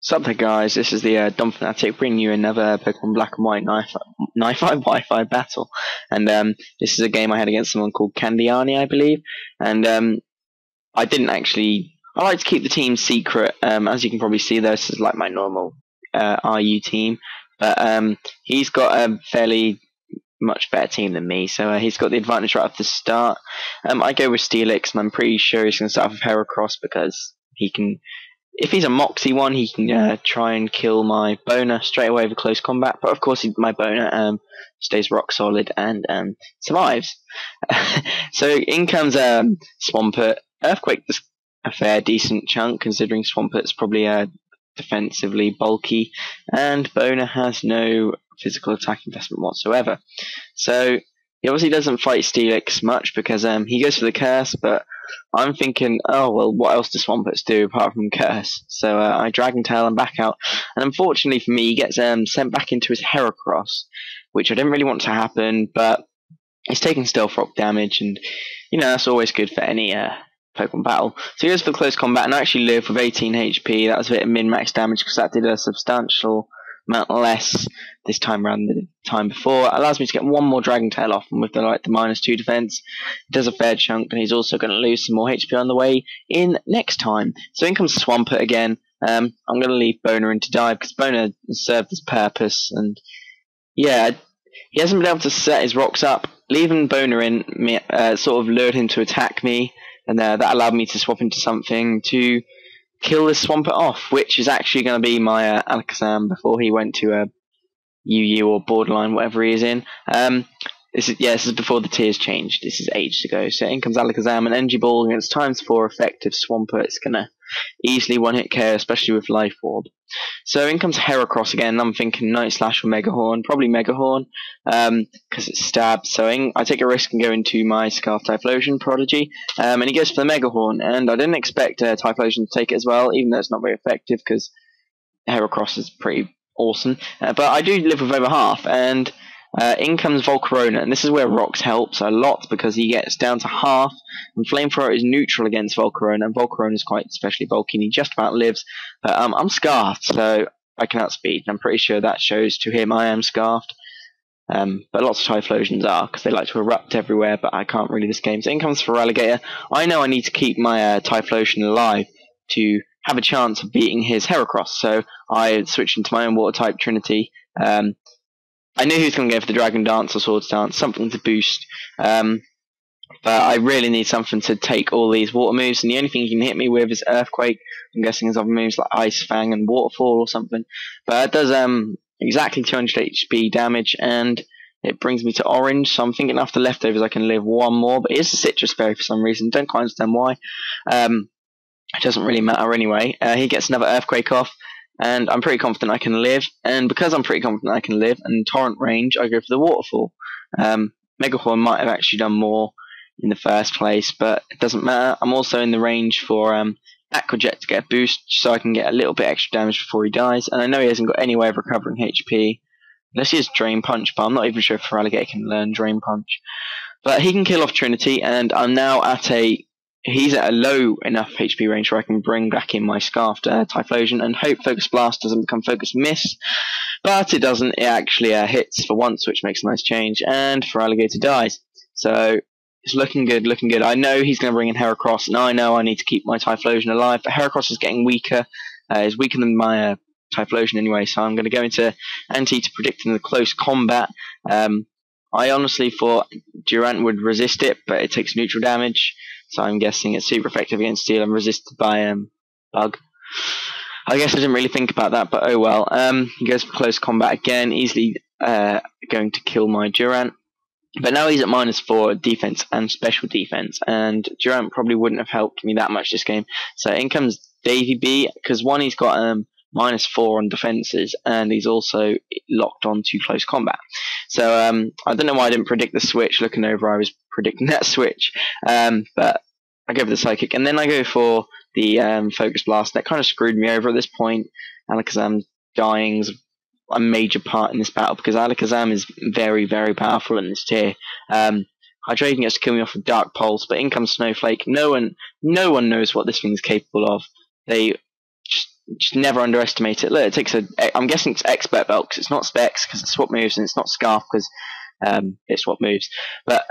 Sup there guys, this is the Dumb Fanatic bringing you another Pokemon Black and White Wi-Fi battle. And this is a game I had against someone called Candiani, I believe. And I didn't actually... I like to keep the team secret. As you can probably see, this is like my normal RU team. But he's got a fairly much better team than me, so he's got the advantage right off the start. I go with Steelix, and I'm pretty sure he's going to start with Heracross because he can... If he's a Moxie one, he can try and kill my Boner straight away with close combat. But of course, my Boner stays rock solid and survives. So in comes Swampert. Earthquake is a fair decent chunk, considering Swampert's probably defensively bulky, and Boner has no physical attack investment whatsoever. So he obviously doesn't fight Steelix much because he goes for the curse, but I'm thinking, oh well, what else do Swamperts do apart from curse? So I Dragon Tail and back out, and unfortunately for me, he gets sent back into his Heracross, which I didn't really want to happen, but he's taking Stealth Rock damage, and that's always good for any Pokemon battle. So he goes for close combat, and I actually live with 18 HP. That was a bit of min-max damage because that did a substantial amount less this time around than the time before. It allows me to get one more Dragon Tail off, and with the -2 defense, it does a fair chunk, and he's also going to lose some more HP on the way in next time. So in comes Swampert again. I'm going to leave Boner in to dive because Boner served his purpose, and yeah, he hasn't been able to set his rocks up. Leaving Boner in sort of lured him to attack me, and that allowed me to swap into something to kill this Swampert off, which is actually going to be my Alakazam before he went to UU or Borderline, whatever he is in. This is before the tiers changed. This is ages ago. So in comes Alakazam, and Energy Ball against ×4 effective Swampert. It's going to easily one-hit KO, especially with Life Orb. So in comes Heracross again. I'm thinking Night Slash or Mega Horn. Probably Mega Horn, because it's stab. So I take a risk and go into my Scarf Typhlosion Prodigy. And he goes for the Mega Horn. And I didn't expect Typhlosion to take it as well, even though it's not very effective, because Heracross is pretty awesome. But I do live with over half, and in comes Volcarona, and this is where Rocks helps a lot because he gets down to half, and Flamethrower is neutral against Volcarona, and Volcarona is quite especially bulky, and he just about lives. But I'm Scarfed, so I can outspeed, and I'm pretty sure that shows to him I am Scarfed. But lots of Typhlosions are, because they like to erupt everywhere, but I can't really this game. So in comes Feraligatr. I know I need to keep my Typhlosion alive to have a chance of beating his Heracross, so I switch into my own Water-type Trinity. I knew he was going to go for the Dragon Dance or Swords Dance, something to boost, but I really need something to take all these water moves, and the only thing he can hit me with is Earthquake. I'm guessing his other moves like Ice Fang and Waterfall or something, but it does exactly 200 HP damage, and it brings me to orange, so I'm thinking after leftovers I can live one more, but it is a Citrus Berry for some reason, don't quite understand why. It doesn't really matter anyway. He gets another Earthquake off, and I'm pretty confident I can live, and because I'm pretty confident I can live, and Torrent range, I go for the Waterfall. Mega Horn might have actually done more in the first place, but it doesn't matter. I'm also in the range for Aqua Jet to get a boost, so I can get a little bit extra damage before he dies, and I know he hasn't got any way of recovering HP, unless he has Drain Punch, but I'm not even sure if Feraligatr can learn Drain Punch. But he can kill off Trinity, and I'm now he's at a low enough HP range where I can bring back in my Scarfed Typhlosion and hope Focus Blast doesn't become Focus Miss. But it doesn't. It actually hits for once, which makes a nice change, and Feraligatr dies. So it's looking good, looking good. I know he's going to bring in Heracross, and I know I need to keep my Typhlosion alive, but Heracross is getting weaker. He's weaker than my Typhlosion anyway, so I'm going to go into Anti to predict in the close combat. I honestly thought Durant would resist it, but it takes neutral damage. So I'm guessing it's super effective against Steel and resisted by Bug. I guess I didn't really think about that, but oh well. He goes for close combat again, easily going to kill my Durant. But now he's at -4 defense and special defense, and Durant probably wouldn't have helped me that much this game. So in comes Davy B, because one, he's got -4 on defenses, and he's also locked on to close combat. So I don't know why I didn't predict the switch. Looking over, I was predicting that switch, but I go for the Psychic, and then I go for the Focus Blast. That kind of screwed me over at this point. Alakazam dying's a major part in this battle because Alakazam is very, very powerful in this tier. Hydreigon gets to kill me off with Dark Pulse, but in comes Snowflake. No one knows what this thing's capable of. They just never underestimate it. Look, it takes I'm guessing it's expert belt because it's not specs because it's swap moves, and it's not scarf because it's swap moves. But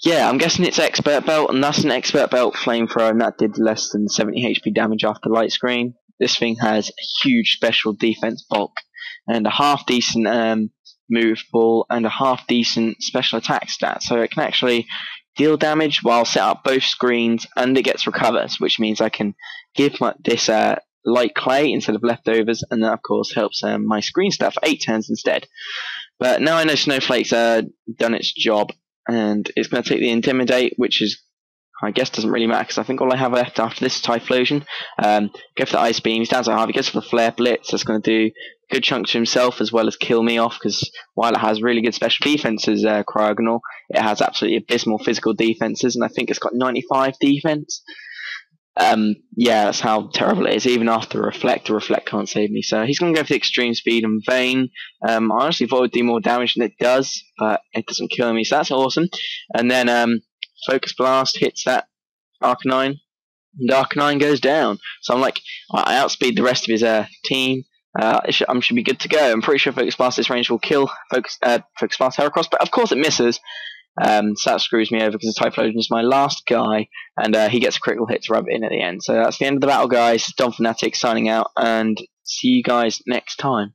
yeah, I'm guessing it's expert belt, and that's an expert belt flamethrower, and that did less than 70 HP damage after light screen. This thing has a huge special defense bulk and a half decent move ball and a half decent special attack stat, so it can actually deal damage while set up both screens, and it gets recovers, which means I can give this light clay instead of leftovers, and that of course helps my screen stuff 8 turns instead. But now I know Snowflake's done its job, and it's going to take the Intimidate, which is, I guess, doesn't really matter because I think all I have left after this is Typhlosion. Go for the Ice Beam. He's down to half. He goes for the Flare Blitz. That's going to do a good chunk to himself as well as kill me off, because while it has really good special defenses, Cryogonal, it has absolutely abysmal physical defenses, and I think it's got 95 defense. Yeah, that's how terrible it is. Even after the Reflect can't save me. So he's going to go for the Extreme Speed and Vane. I honestly thought it would do more damage than it does, but it doesn't kill me, so that's awesome. And then Focus Blast hits that Arcanine, and Arcanine goes down. So I'm like, I outspeed the rest of his team. I should be good to go. I'm pretty sure Focus Blast this range will kill Focus Blast Heracross, but of course it misses. So that screws me over because Typhlosion is my last guy, and he gets a critical hit to rub it in at the end. So that's the end of the battle, guys. Dom Fanatic signing out, and see you guys next time.